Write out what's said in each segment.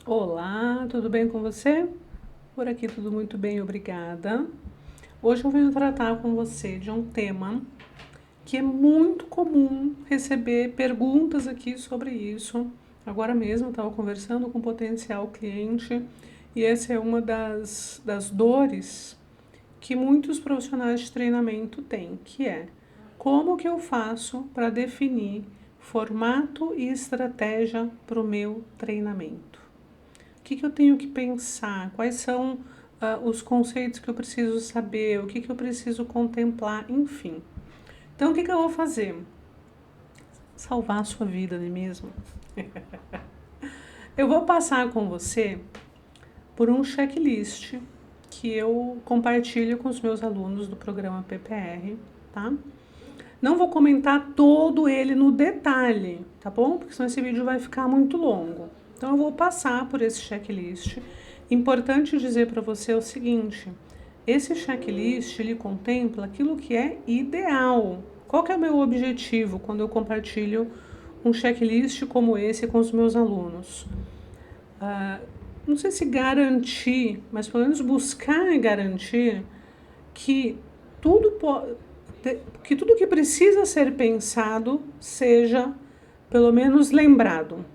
Olá, tudo bem com você? Por aqui tudo muito bem, obrigada. Hoje eu venho tratar com você de um tema que é muito comum receber perguntas aqui sobre isso. Agora mesmo eu estava conversando com um potencial cliente e essa é uma das dores que muitos profissionais de treinamento têm, que é como que eu faço para definir formato e estratégia para o meu treinamento? O que eu tenho que pensar? Quais são os conceitos que eu preciso saber? O que eu preciso contemplar? Enfim. Então, o que eu vou fazer? Salvar a sua vida, não é mesmo? Eu vou passar com você por um checklist que eu compartilho com os meus alunos do programa PPR, tá? Não vou comentar todo ele no detalhe, tá bom? Porque senão esse vídeo vai ficar muito longo. Então eu vou passar por esse checklist. Importante dizer para você o seguinte: esse checklist ele contempla aquilo que é ideal. Qual que é o meu objetivo quando eu compartilho um checklist como esse com os meus alunos? Não sei se garantir, mas pelo menos buscar garantir que tudo que tudo que precisa ser pensado seja pelo menos lembrado.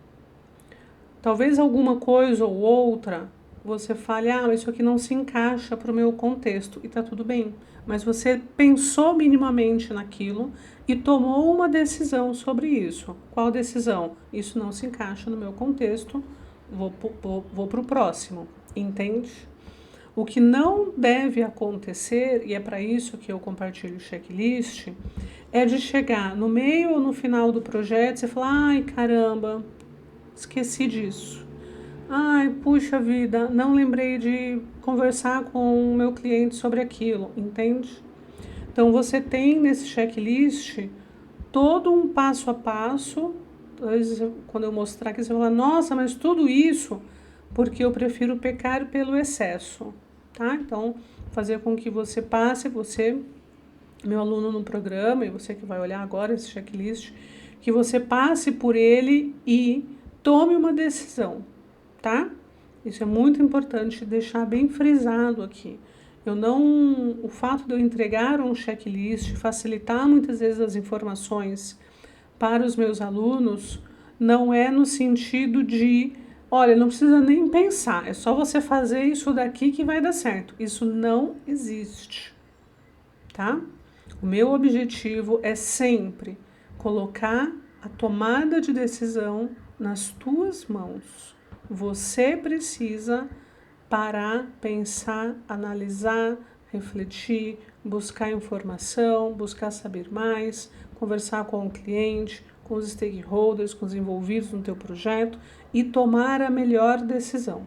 Talvez alguma coisa ou outra você fale, isso aqui não se encaixa para o meu contexto, e tá tudo bem. Mas você pensou minimamente naquilo e tomou uma decisão sobre isso. Qual decisão? Isso não se encaixa no meu contexto, vou para o próximo, entende? O que não deve acontecer, e é para isso que eu compartilho o checklist, é de chegar no meio ou no final do projeto e você falar, ai caramba, esqueci disso. Ai, puxa vida, não lembrei de conversar com o meu cliente sobre aquilo, entende? Então você tem nesse checklist todo um passo a passo. Quando eu mostrar aqui, você vai falar, nossa, mas tudo isso porque eu prefiro pecar pelo excesso, tá? Então, fazer com que você passe, você, meu aluno no programa, e você que vai olhar agora esse checklist, que você passe por ele e tome uma decisão, tá? Isso é muito importante deixar bem frisado aqui. O fato de eu entregar um checklist, facilitar muitas vezes as informações para os meus alunos, não é no sentido de, olha, não precisa nem pensar, é só você fazer isso daqui que vai dar certo. Isso não existe, tá? O meu objetivo é sempre colocar a tomada de decisão nas tuas mãos. Você precisa parar, pensar, analisar, refletir, buscar informação, buscar saber mais, conversar com o cliente, com os stakeholders, com os envolvidos no teu projeto e tomar a melhor decisão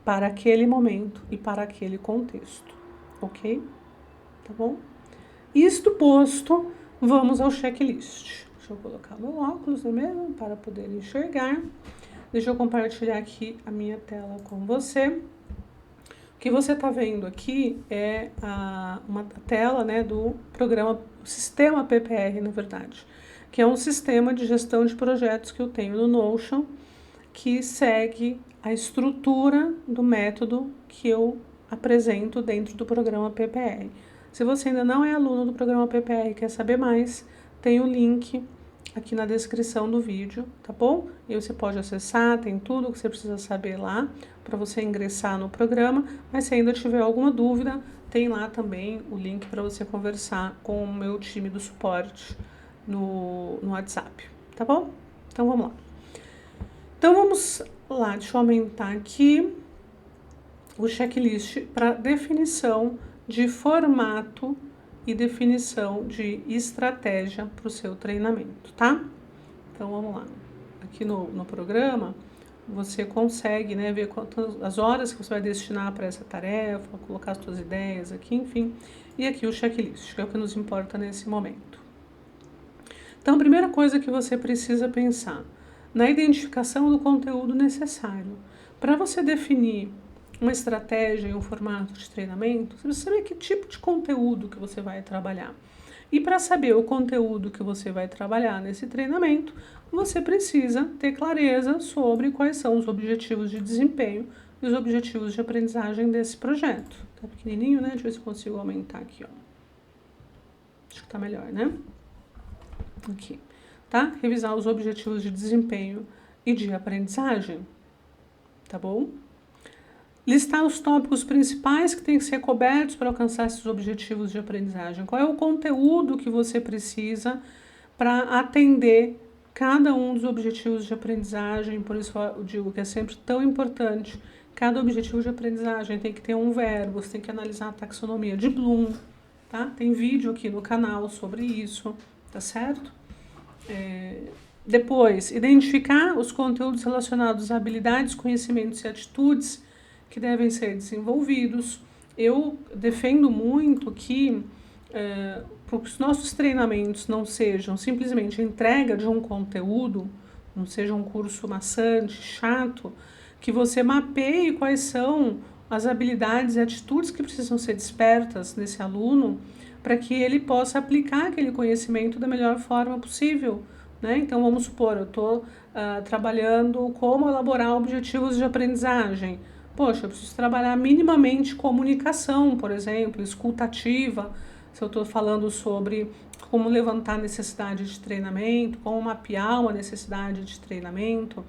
para aquele momento e para aquele contexto, ok? Tá bom? Isto posto, vamos ao checklist. Deixa eu colocar meu óculos, não é mesmo? Para poder enxergar. Deixa eu compartilhar aqui a minha tela com você. O que você está vendo aqui é uma tela, né, do programa, sistema PPR, na verdade, que é um sistema de gestão de projetos que eu tenho no Notion, que segue a estrutura do método que eu apresento dentro do programa PPR. Se você ainda não é aluno do programa PPR e quer saber mais, tem o link aqui na descrição do vídeo, tá bom? E você pode acessar, tem tudo que você precisa saber lá para você ingressar no programa, mas se ainda tiver alguma dúvida, tem lá também o link para você conversar com o meu time do suporte no WhatsApp, tá bom? Então vamos lá. Então vamos lá, deixa eu aumentar aqui o checklist para definição de formato e definição de estratégia para o seu treinamento, tá? Então vamos lá. Aqui no programa você consegue, né, ver as horas que você vai destinar para essa tarefa, colocar as suas ideias aqui, enfim. E aqui o checklist, que é o que nos importa nesse momento. Então, a primeira coisa que você precisa pensar na identificação do conteúdo necessário. Para você definir uma estratégia e um formato de treinamento, você precisa saber que tipo de conteúdo que você vai trabalhar. E para saber o conteúdo que você vai trabalhar nesse treinamento, você precisa ter clareza sobre quais são os objetivos de desempenho e os objetivos de aprendizagem desse projeto. Tá pequenininho, né? Deixa eu ver se eu consigo aumentar aqui, ó. Acho que tá melhor, né? Aqui, tá? Revisar os objetivos de desempenho e de aprendizagem, tá bom? Listar os tópicos principais que têm que ser cobertos para alcançar esses objetivos de aprendizagem. Qual é o conteúdo que você precisa para atender cada um dos objetivos de aprendizagem? Por isso eu digo que é sempre tão importante. Cada objetivo de aprendizagem tem que ter um verbo, você tem que analisar a taxonomia de Bloom, tá? Tem vídeo aqui no canal sobre isso, tá certo? Depois, identificar os conteúdos relacionados a habilidades, conhecimentos e atitudes que devem ser desenvolvidos. Eu defendo muito que para que os nossos treinamentos não sejam simplesmente entrega de um conteúdo, não seja um curso maçante, chato, que você mapeie quais são as habilidades e atitudes que precisam ser despertas nesse aluno para que ele possa aplicar aquele conhecimento da melhor forma possível. Né? Então, vamos supor, eu estou trabalhando como elaborar objetivos de aprendizagem. Poxa, eu preciso trabalhar minimamente comunicação, por exemplo, escuta ativa, se eu estou falando sobre como levantar necessidade de treinamento, como mapear uma necessidade de treinamento.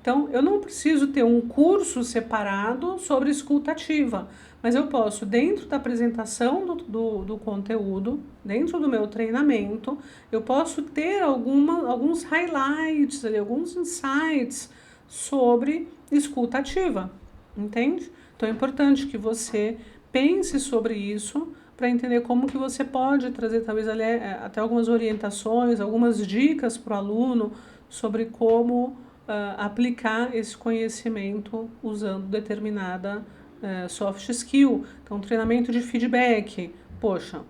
Então, eu não preciso ter um curso separado sobre escuta ativa, mas eu posso, dentro da apresentação do conteúdo, dentro do meu treinamento, eu posso ter alguns highlights, alguns insights sobre escuta ativa, entende? Então é importante que você pense sobre isso para entender como que você pode trazer talvez até algumas orientações, algumas dicas para o aluno sobre como aplicar esse conhecimento usando determinada soft skill. Então, treinamento de feedback. Poxa,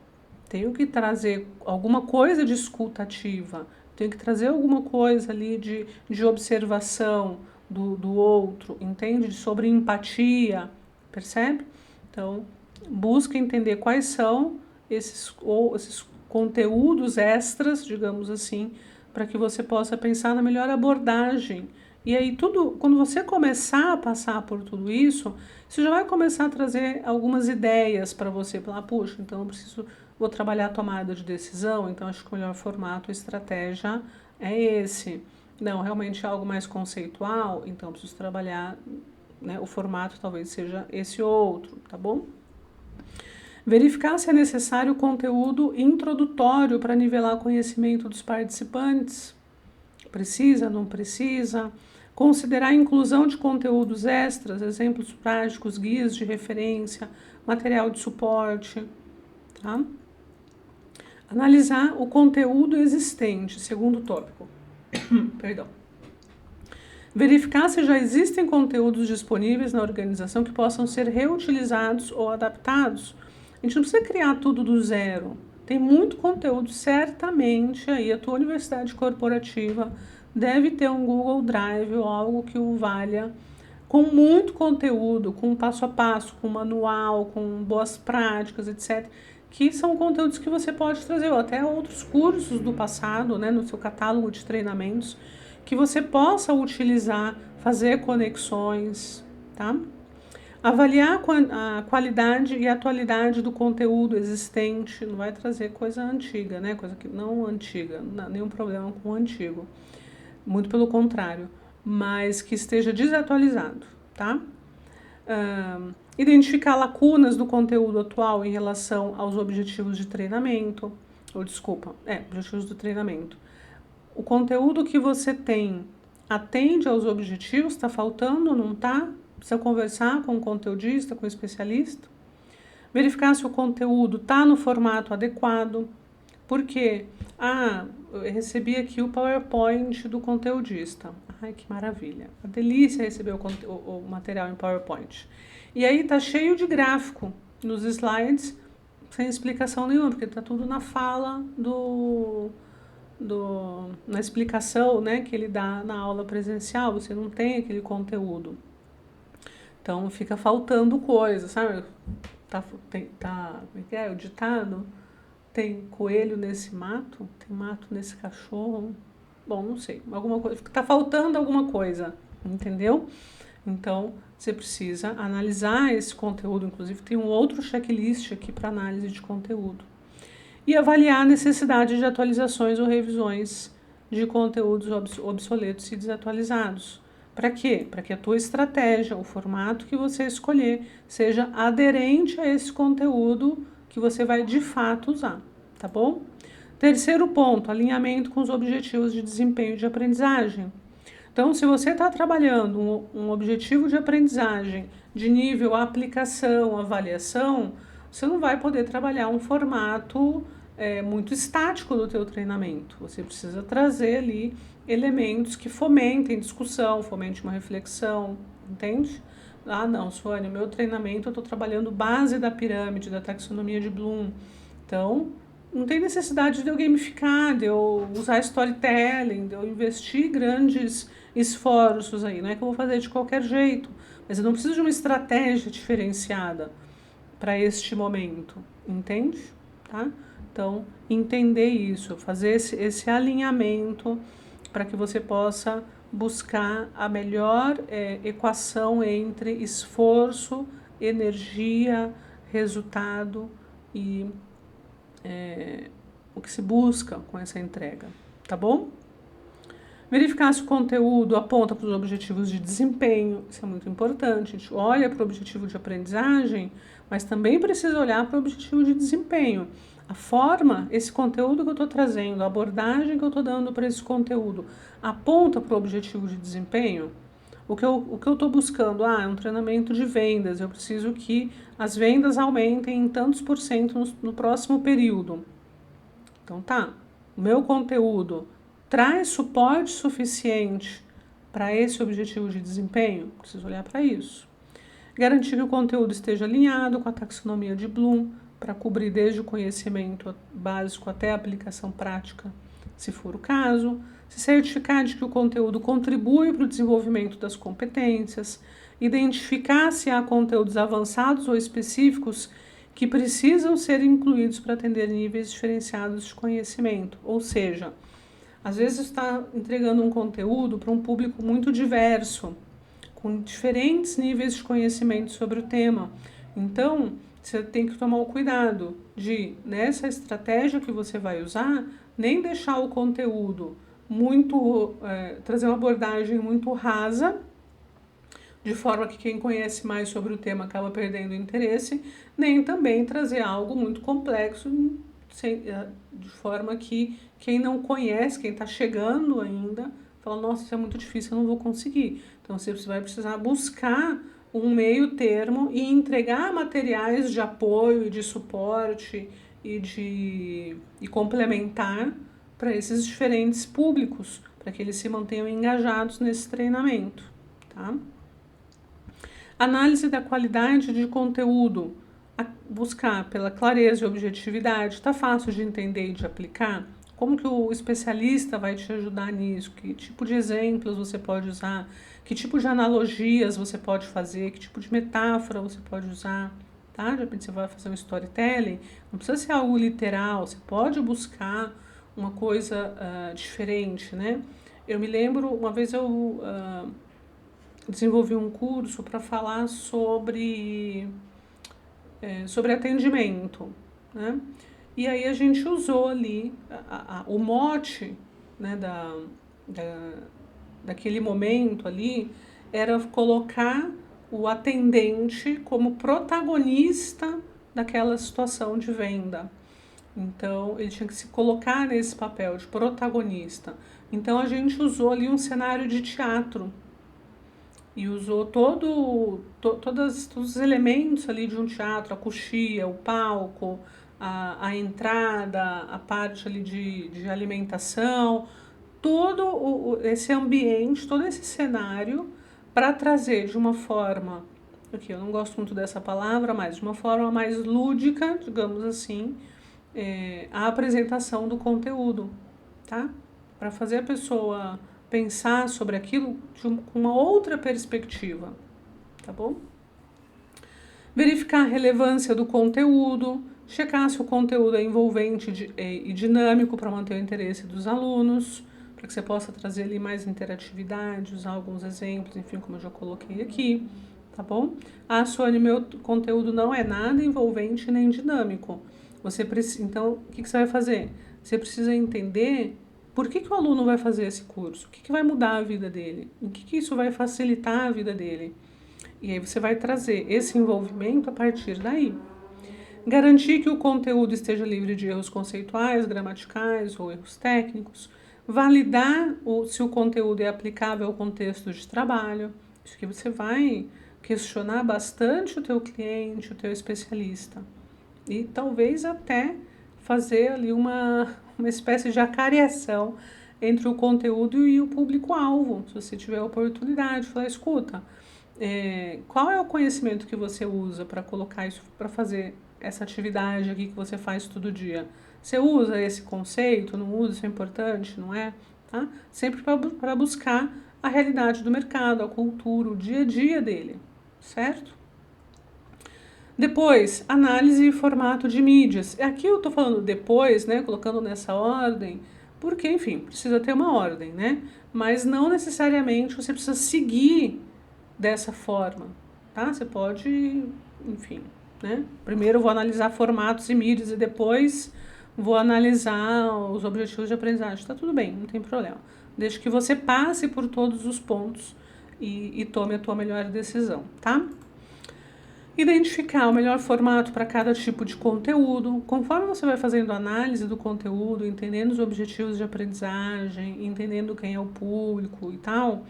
tenho que trazer alguma coisa de escuta ativa, tenho que trazer alguma coisa ali de observação do outro, entende? Sobre empatia, percebe? Então, busca entender quais são esses conteúdos extras, digamos assim, para que você possa pensar na melhor abordagem. E aí, quando você começar a passar por tudo isso, você já vai começar a trazer algumas ideias para você. Falar, puxa, então vou trabalhar a tomada de decisão, então acho que o melhor formato, a estratégia é esse. Não, realmente é algo mais conceitual, então preciso trabalhar, né, o formato talvez seja esse outro, tá bom? Verificar se é necessário conteúdo introdutório para nivelar o conhecimento dos participantes. Precisa, não precisa? Considerar a inclusão de conteúdos extras, exemplos práticos, guias de referência, material de suporte. Tá? Analisar o conteúdo existente, segundo tópico. Perdão. Verificar se já existem conteúdos disponíveis na organização que possam ser reutilizados ou adaptados. A gente não precisa criar tudo do zero. Tem muito conteúdo, certamente, aí a tua universidade corporativa deve ter um Google Drive ou algo que o valha, com muito conteúdo, com passo a passo, com manual, com boas práticas, etc., que são conteúdos que você pode trazer, ou até outros cursos do passado, né, no seu catálogo de treinamentos, que você possa utilizar, fazer conexões, tá? Avaliar a qualidade e a atualidade do conteúdo existente, não vai trazer coisa antiga, né? Coisa que não antiga, não há nenhum problema com o antigo, muito pelo contrário, mas que esteja desatualizado, tá? Identificar lacunas do conteúdo atual em relação aos objetivos de treinamento, objetivos do treinamento. O conteúdo que você tem atende aos objetivos, está faltando, não está? Precisa conversar com o conteudista, com o especialista. Verificar se o conteúdo está no formato adequado. Por quê? Eu recebi aqui o PowerPoint do conteudista. Ai, que maravilha. Uma delícia receber o material em PowerPoint. E aí tá cheio de gráfico nos slides, sem explicação nenhuma, porque tá tudo na fala na explicação, né, que ele dá na aula presencial, você não tem aquele conteúdo. Então fica faltando coisa, sabe? Como é que é o ditado? tem coelho nesse mato? Tem mato nesse cachorro? Bom, não sei, alguma coisa, tá faltando alguma coisa, entendeu? Então, você precisa analisar esse conteúdo, inclusive tem um outro checklist aqui para análise de conteúdo. E avaliar a necessidade de atualizações ou revisões de conteúdos obsoletos e desatualizados. Para quê? Para que a tua estratégia, o formato que você escolher, seja aderente a esse conteúdo que você vai de fato usar, tá bom? Terceiro ponto, alinhamento com os objetivos de desempenho de aprendizagem. Então, se você está trabalhando um objetivo de aprendizagem de nível aplicação, avaliação, você não vai poder trabalhar um formato muito estático do teu treinamento. Você precisa trazer ali elementos que fomentem discussão, fomentem uma reflexão, entende? Ah, não, Suane, o meu treinamento eu estou trabalhando base da pirâmide, da taxonomia de Bloom. Então, não tem necessidade de eu gamificar, de eu usar storytelling, de eu investir grandes esforços aí. Não é que eu vou fazer de qualquer jeito, mas eu não preciso de uma estratégia diferenciada para este momento, entende? Tá? Então, entender isso, fazer esse alinhamento para que você possa buscar a melhor equação entre esforço, energia, resultado e o que se busca com essa entrega, tá bom? Verificar se o conteúdo aponta para os objetivos de desempenho, isso é muito importante. A gente olha para o objetivo de aprendizagem, mas também precisa olhar para o objetivo de desempenho. A forma, esse conteúdo que eu estou trazendo, a abordagem que eu estou dando para esse conteúdo, aponta para o objetivo de desempenho? O que eu estou buscando? É um treinamento de vendas, eu preciso que as vendas aumentem em tantos por cento no próximo período. Então tá, o meu conteúdo traz suporte suficiente para esse objetivo de desempenho? Preciso olhar para isso. Garantir que o conteúdo esteja alinhado com a taxonomia de Bloom, para cobrir desde o conhecimento básico até a aplicação prática, se for o caso. Se certificar de que o conteúdo contribui para o desenvolvimento das competências. Identificar se há conteúdos avançados ou específicos que precisam ser incluídos para atender níveis diferenciados de conhecimento. Ou seja, às vezes está entregando um conteúdo para um público muito diverso, com diferentes níveis de conhecimento sobre o tema. Então, você tem que tomar o cuidado de, nessa estratégia que você vai usar, nem deixar o conteúdo muito, trazer uma abordagem muito rasa, de forma que quem conhece mais sobre o tema acaba perdendo o interesse, nem também trazer algo muito complexo, de forma que quem não conhece, quem está chegando ainda, fala, nossa, isso é muito difícil, eu não vou conseguir. Então você vai precisar buscar um meio termo e entregar materiais de apoio e de suporte e complementar para esses diferentes públicos, para que eles se mantenham engajados nesse treinamento, tá? Análise da qualidade de conteúdo, buscar pela clareza e objetividade, está fácil de entender e de aplicar? Como que o especialista vai te ajudar nisso? Que tipo de exemplos você pode usar? Que tipo de analogias você pode fazer? Que tipo de metáfora você pode usar? Tá? De repente você vai fazer um storytelling, não precisa ser algo literal, você pode buscar uma coisa diferente, né? Eu me lembro, uma vez eu desenvolvi um curso para falar sobre atendimento, né? E aí a gente usou ali o mote, né, daquele momento ali, era colocar o atendente como protagonista daquela situação de venda. Então, ele tinha que se colocar nesse papel de protagonista. Então, a gente usou ali um cenário de teatro e usou todos os elementos ali de um teatro, a coxia, o palco, a entrada, a parte ali de alimentação, todo esse ambiente, todo esse cenário para trazer de uma forma, aqui eu não gosto muito dessa palavra, mas de uma forma mais lúdica, digamos assim, a apresentação do conteúdo, tá? Para fazer a pessoa pensar sobre aquilo com uma outra perspectiva, tá bom? Verificar a relevância do conteúdo, checar se o conteúdo é envolvente e dinâmico para manter o interesse dos alunos, para que você possa trazer ali mais interatividade, usar alguns exemplos, enfim, como eu já coloquei aqui, tá bom? Ah, Sônia, meu conteúdo não é nada envolvente nem dinâmico. Então, o que você vai fazer? Você precisa entender por que o aluno vai fazer esse curso, o que vai mudar a vida dele, o que isso vai facilitar a vida dele. E aí você vai trazer esse envolvimento a partir daí. Garantir que o conteúdo esteja livre de erros conceituais, gramaticais ou erros técnicos. Validar se o conteúdo é aplicável ao contexto de trabalho. Isso que você vai questionar bastante o teu cliente, o teu especialista. E talvez até fazer ali uma espécie de acariação entre o conteúdo e o público-alvo. Se você tiver a oportunidade, falar, escuta, qual é o conhecimento que você usa para colocar isso, para fazer essa atividade aqui que você faz todo dia? Você usa esse conceito, não usa, isso é importante, não é? Tá? Sempre para buscar a realidade do mercado, a cultura, o dia a dia dele, certo? Depois, análise e formato de mídias. Aqui eu estou falando depois, né, colocando nessa ordem, porque, enfim, precisa ter uma ordem, né? Mas não necessariamente você precisa seguir dessa forma, tá? Você pode, enfim, né? Primeiro eu vou analisar formatos e mídias e depois vou analisar os objetivos de aprendizagem. Tá tudo bem, não tem problema. Desde que você passe por todos os pontos e tome a tua melhor decisão, tá? Identificar o melhor formato para cada tipo de conteúdo. Conforme você vai fazendo análise do conteúdo, entendendo os objetivos de aprendizagem, entendendo quem é o público e tal,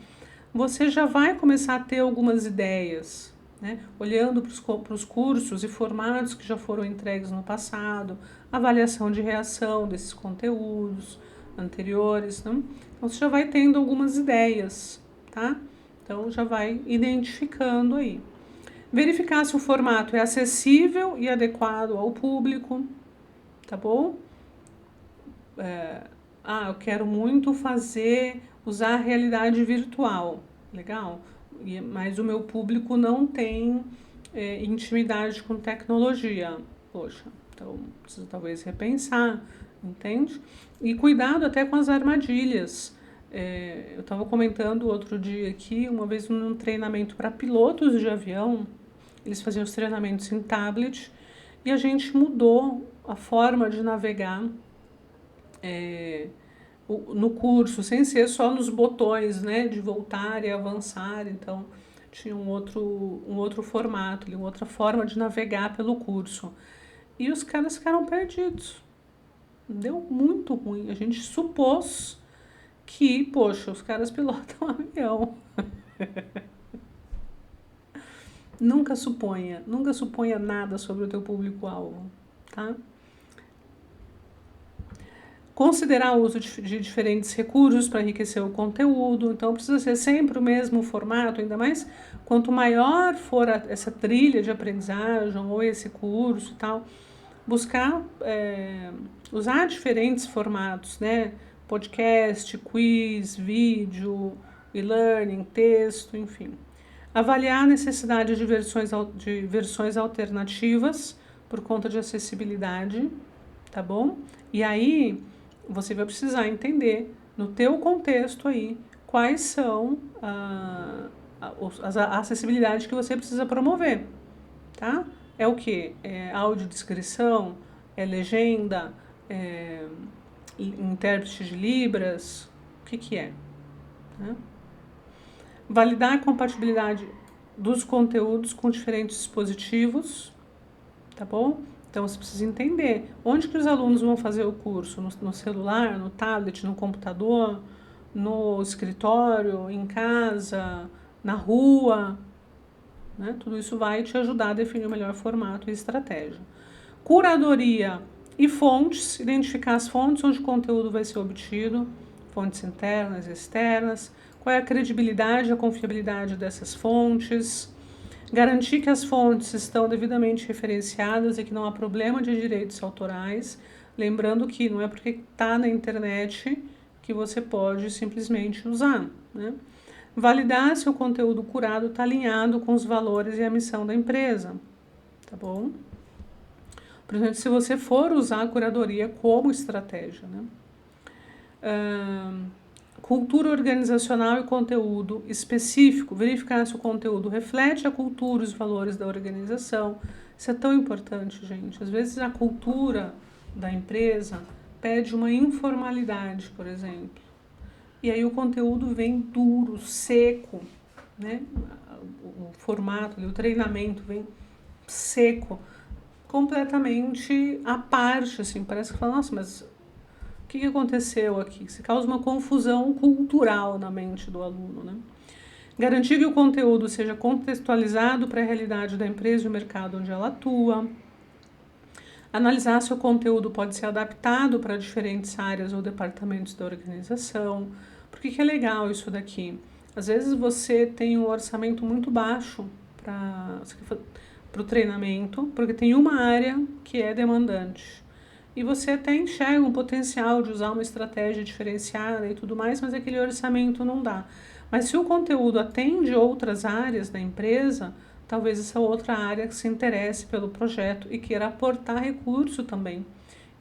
você já vai começar a ter algumas ideias, né? Olhando para os cursos e formatos que já foram entregues no passado, avaliação de reação desses conteúdos anteriores, né? Então você já vai tendo algumas ideias, tá? Então já vai identificando aí. Verificar se o formato é acessível e adequado ao público, tá bom? Eu quero muito usar a realidade virtual, legal? Mas o meu público não tem intimidade com tecnologia, poxa, então precisa talvez repensar, entende? E cuidado até com as armadilhas. Eu estava comentando outro dia aqui, uma vez num treinamento para pilotos de avião, eles faziam os treinamentos em tablet e a gente mudou a forma de navegar no curso, sem ser só nos botões, né, de voltar e avançar. Então tinha um outro formato, uma outra forma de navegar pelo curso. E os caras ficaram perdidos. Deu muito ruim. A gente supôs que, poxa, os caras pilotam avião. Nunca suponha nada sobre o teu público-alvo, tá? Considerar o uso de diferentes recursos para enriquecer o conteúdo, então precisa ser sempre o mesmo formato, ainda mais quanto maior for essa trilha de aprendizagem ou esse curso e tal, buscar usar diferentes formatos, né? Podcast, quiz, vídeo, e-learning, texto, enfim. Avaliar a necessidade de versões alternativas por conta de acessibilidade, tá bom? E aí você vai precisar entender no teu contexto aí quais são a acessibilidade que você precisa promover, tá? É o que? É audiodescrição? É legenda? É intérprete de Libras? O que é? Né? Validar a compatibilidade dos conteúdos com diferentes dispositivos, tá bom? Então você precisa entender onde que os alunos vão fazer o curso, no celular, no tablet, no computador, no escritório, em casa, na rua, né? Tudo isso vai te ajudar a definir o melhor formato e estratégia. Curadoria e fontes, identificar as fontes onde o conteúdo vai ser obtido, fontes internas e externas, qual é a credibilidade e a confiabilidade dessas fontes, garantir que as fontes estão devidamente referenciadas e que não há problema de direitos autorais, lembrando que não é porque está na internet que você pode simplesmente usar, né? Validar se o conteúdo curado está alinhado com os valores e a missão da empresa, tá bom? Por exemplo, se você for usar a curadoria como estratégia, né? Cultura organizacional e conteúdo específico, verificar se o conteúdo reflete a cultura e os valores da organização. Isso é tão importante, gente. Às vezes a cultura da empresa pede uma informalidade, por exemplo. E aí o conteúdo vem duro, seco, né? O formato, o treinamento vem seco, completamente à parte, assim, parece que fala, nossa, mas o que aconteceu aqui? Se causa uma confusão cultural na mente do aluno, né? Garantir que o conteúdo seja contextualizado para a realidade da empresa e o mercado onde ela atua. Analisar se o conteúdo pode ser adaptado para diferentes áreas ou departamentos da organização. Por que é legal isso daqui? Às vezes você tem um orçamento muito baixo para o treinamento, porque tem uma área que é demandante. E você até enxerga um potencial de usar uma estratégia diferenciada e tudo mais, mas aquele orçamento não dá. Mas se o conteúdo atende outras áreas da empresa, talvez essa outra área se interesse pelo projeto e queira aportar recurso também.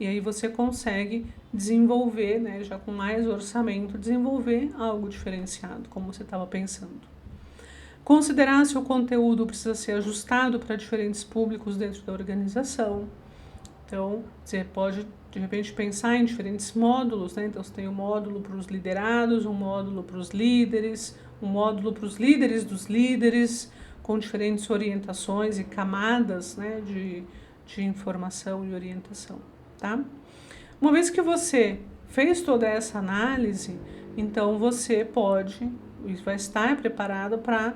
E aí você consegue desenvolver, né, já com mais orçamento, desenvolver algo diferenciado, como você estava pensando. Considerar se o conteúdo precisa ser ajustado para diferentes públicos dentro da organização. Então, você pode, de repente, pensar em diferentes módulos, né? Então, você tem um módulo para os liderados, um módulo para os líderes, um módulo para os líderes dos líderes, com diferentes orientações e camadas, né, de informação e orientação, tá? Uma vez que você fez toda essa análise, então você pode, vai estar preparado para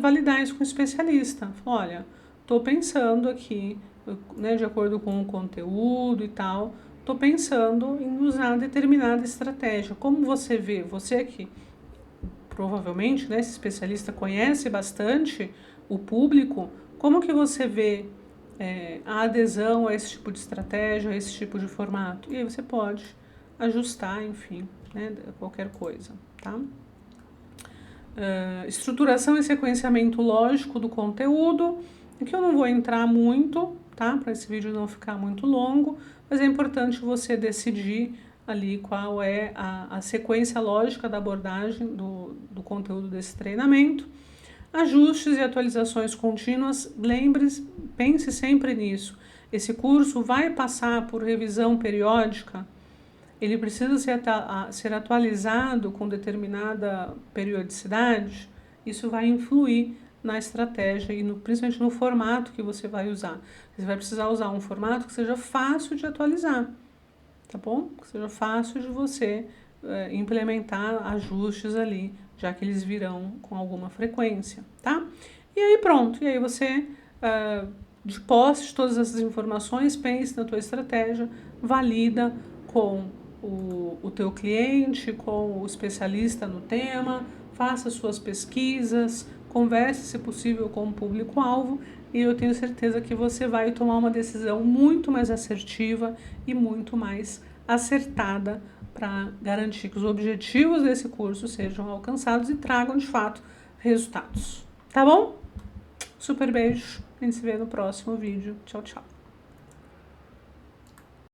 validar isso com o especialista. Olha, estou pensando aqui, né, de acordo com o conteúdo e tal, estou pensando em usar determinada estratégia. Como você vê, você aqui, provavelmente, né, esse especialista conhece bastante o público, como que você vê a adesão a esse tipo de estratégia, a esse tipo de formato? E aí você pode ajustar, enfim, né, qualquer coisa, tá? Estruturação e sequenciamento lógico do conteúdo, aqui eu não vou entrar muito, tá? Para esse vídeo não ficar muito longo, mas é importante você decidir ali qual é a sequência lógica da abordagem do conteúdo desse treinamento. Ajustes e atualizações contínuas, lembre-se, pense sempre nisso. Esse curso vai passar por revisão periódica, ele precisa ser atualizado com determinada periodicidade, isso vai influir na estratégia e principalmente no formato que você vai usar. Você vai precisar usar um formato que seja fácil de atualizar, tá bom? Que seja fácil de você implementar ajustes ali, já que eles virão com alguma frequência, tá? E aí pronto, e aí você, de posse de todas essas informações, pense na tua estratégia, valida com o teu cliente, com o especialista no tema, faça suas pesquisas, converse, se possível, com o público-alvo e eu tenho certeza que você vai tomar uma decisão muito mais assertiva e muito mais acertada para garantir que os objetivos desse curso sejam alcançados e tragam, de fato, resultados. Tá bom? Super beijo, a gente se vê no próximo vídeo. Tchau, tchau.